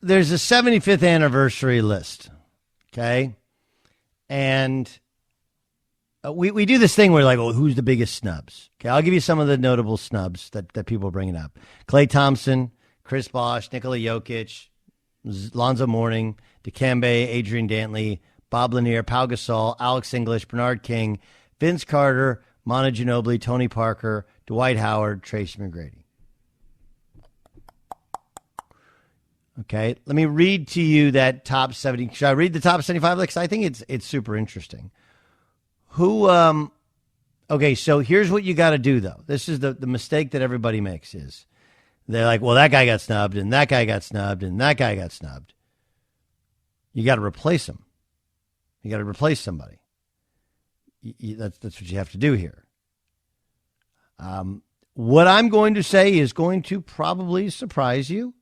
there's a 75th anniversary list, okay? And we do this thing where like, oh, who's the biggest snubs? Okay, I'll give you some of the notable snubs that people are bringing up. Klay Thompson, Chris Bosh, Nikola Jokic, Lonzo Mourning, Dikembe, Adrian Dantley, Bob Lanier, Pau Gasol, Alex English, Bernard King, Vince Carter, Manu Ginobili, Tony Parker, Dwight Howard, Tracy McGrady. Okay, let me read to you that top 70. Should I read the top 75 list? I think it's super interesting. Okay, so here's what you got to do, though. This is the mistake that everybody makes is they're like, well, that guy got snubbed, and that guy got snubbed, and that guy got snubbed. You got to replace him. You got to replace somebody. That's what you have to do here. What I'm going to say is going to probably surprise you.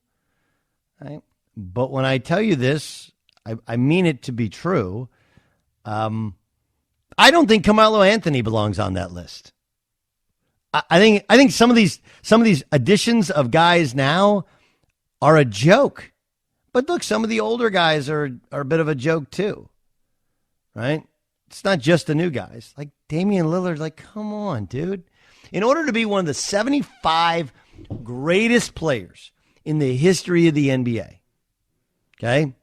Right? But when I tell you this, I mean it to be true. I don't think Carmelo Anthony belongs on that list. I think some of these additions of guys now are a joke. But look, some of the older guys are a bit of a joke too. Right? It's not just the new guys. Like Damian Lillard, like, come on, dude. In order to be one of the 75 greatest players in the history of the NBA, okay,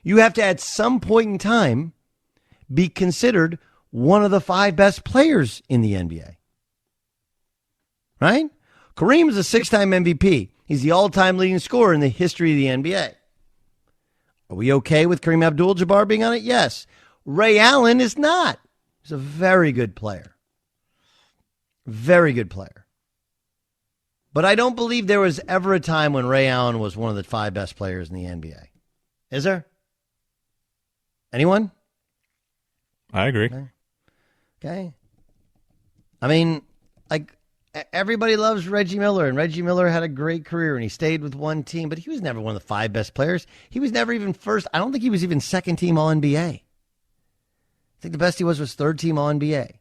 you have to at some point in time be considered one of the 5 best players in the NBA. Right? Kareem is a 6-time MVP. He's the all-time leading scorer in the history of the NBA. Are we okay with Kareem Abdul-Jabbar being on it? Yes. Ray Allen is not. He's a very good player. Very good player. But I don't believe there was ever a time when Ray Allen was one of the 5 best players in the NBA. Is there? Anyone? I agree. Okay. I mean, like, everybody loves Reggie Miller, and Reggie Miller had a great career, and he stayed with one team, but he was never one of the 5 best players. He was never even first. I don't think he was even second team All-NBA. I think the best he was third team All-NBA.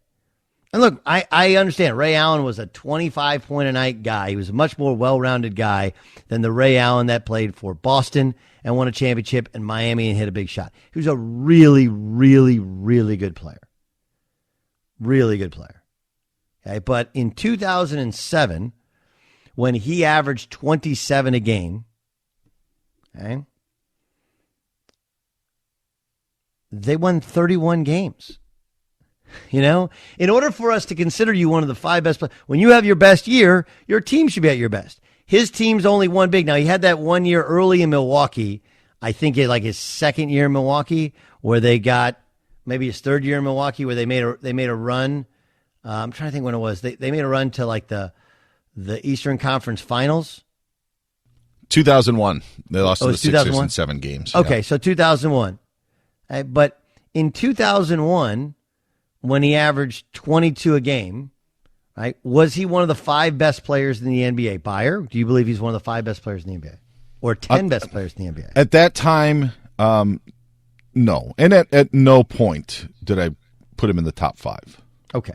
And look, I understand Ray Allen was a 25-point-a-night guy. He was a much more well-rounded guy than the Ray Allen that played for Boston and won a championship in Miami and hit a big shot. He was a really, really, really good player. Really good player. Okay, but in 2007, when he averaged 27 a game, okay, they won 31 games. You know, in order for us to consider you one of the 5 best players, when you have your best year, your team should be at your best. His team's only won big. Now, he had that 1 year early in Milwaukee, I think like his second year in Milwaukee, where they got maybe his third year in Milwaukee, where they made a run. I'm trying to think when it was. They made a run to like the Eastern Conference Finals. 2001. They lost to the Sixers in 7 games. Okay, so 2001. But in 2001, when he averaged 22 a game, right, was he one of the 5 best players in the NBA? Buyer, do you believe he's one of the 5 best players in the NBA? Or 10 best players in the NBA? At that time, no. And at no point did I put him in the top 5. Okay.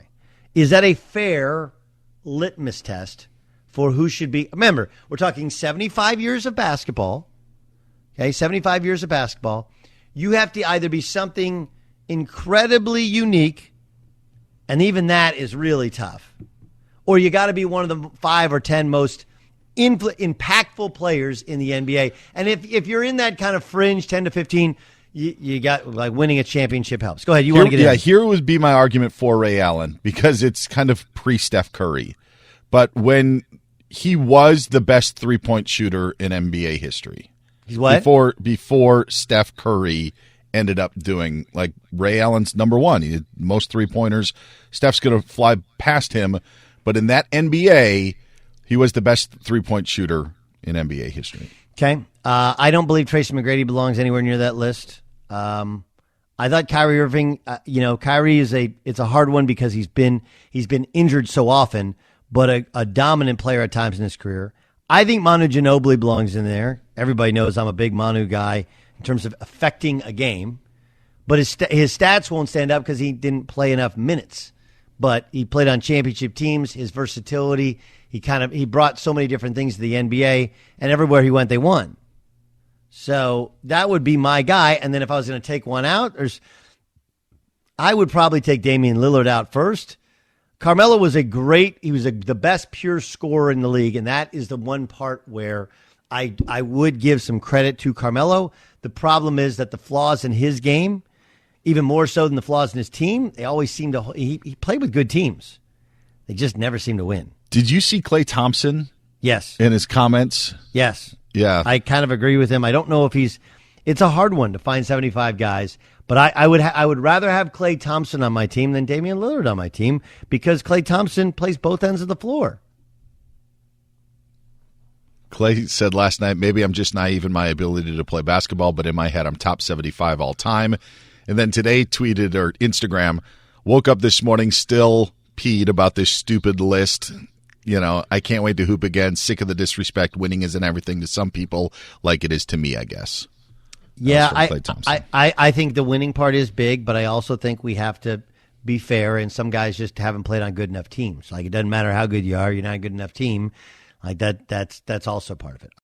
Is that a fair litmus test for who should be? Remember, we're talking 75 years of basketball. Okay, 75 years of basketball. You have to either be something incredibly unique, and even that is really tough, or you got to be one of the 5 or 10 most impactful players in the NBA. And if you're in that kind of fringe, 10 to 15, you got like winning a championship helps. Go ahead. You want to get in? Yeah, here would be my argument for Ray Allen because it's kind of pre-Steph Curry. But when he was the best three-point shooter in NBA history. He's what? Before Steph Curry ended up doing, like, Ray Allen's number 1. He had most three-pointers. Steph's going to fly past him. But in that NBA, he was the best three-point shooter in NBA history. Okay. I don't believe Tracy McGrady belongs anywhere near that list. I thought Kyrie Irving, Kyrie it's a hard one because he's been injured so often, but a dominant player at times in his career. I think Manu Ginobili belongs in there. Everybody knows I'm a big Manu guy in terms of affecting a game, but his stats won't stand up because he didn't play enough minutes. But he played on championship teams. His versatility, he brought so many different things to the NBA, and everywhere he went, they won. So that would be my guy. And then if I was going to take one out, I would probably take Damian Lillard out first. Carmelo was the best pure scorer in the league, and that is the one part where I would give some credit to Carmelo. The problem is that the flaws in his game, even more so than the flaws in his team, they always seem to. He played with good teams. They just never seem to win. Did you see Klay Thompson? Yes. In his comments? Yes. Yeah. I kind of agree with him. I don't know if it's a hard one to find 75 guys, but I would rather have Klay Thompson on my team than Damian Lillard on my team because Klay Thompson plays both ends of the floor. Klay said last night, maybe I'm just naive in my ability to play basketball, but in my head I'm top 75 all time. And then today tweeted or Instagram, woke up this morning still peed about this stupid list. I can't wait to hoop again. Sick of the disrespect. Winning isn't everything to some people like it is to me, I guess. Yeah, I think the winning part is big, but I also think we have to be fair, and some guys just haven't played on good enough teams. Like, it doesn't matter how good you are, you're not a good enough team. Like that's also part of it.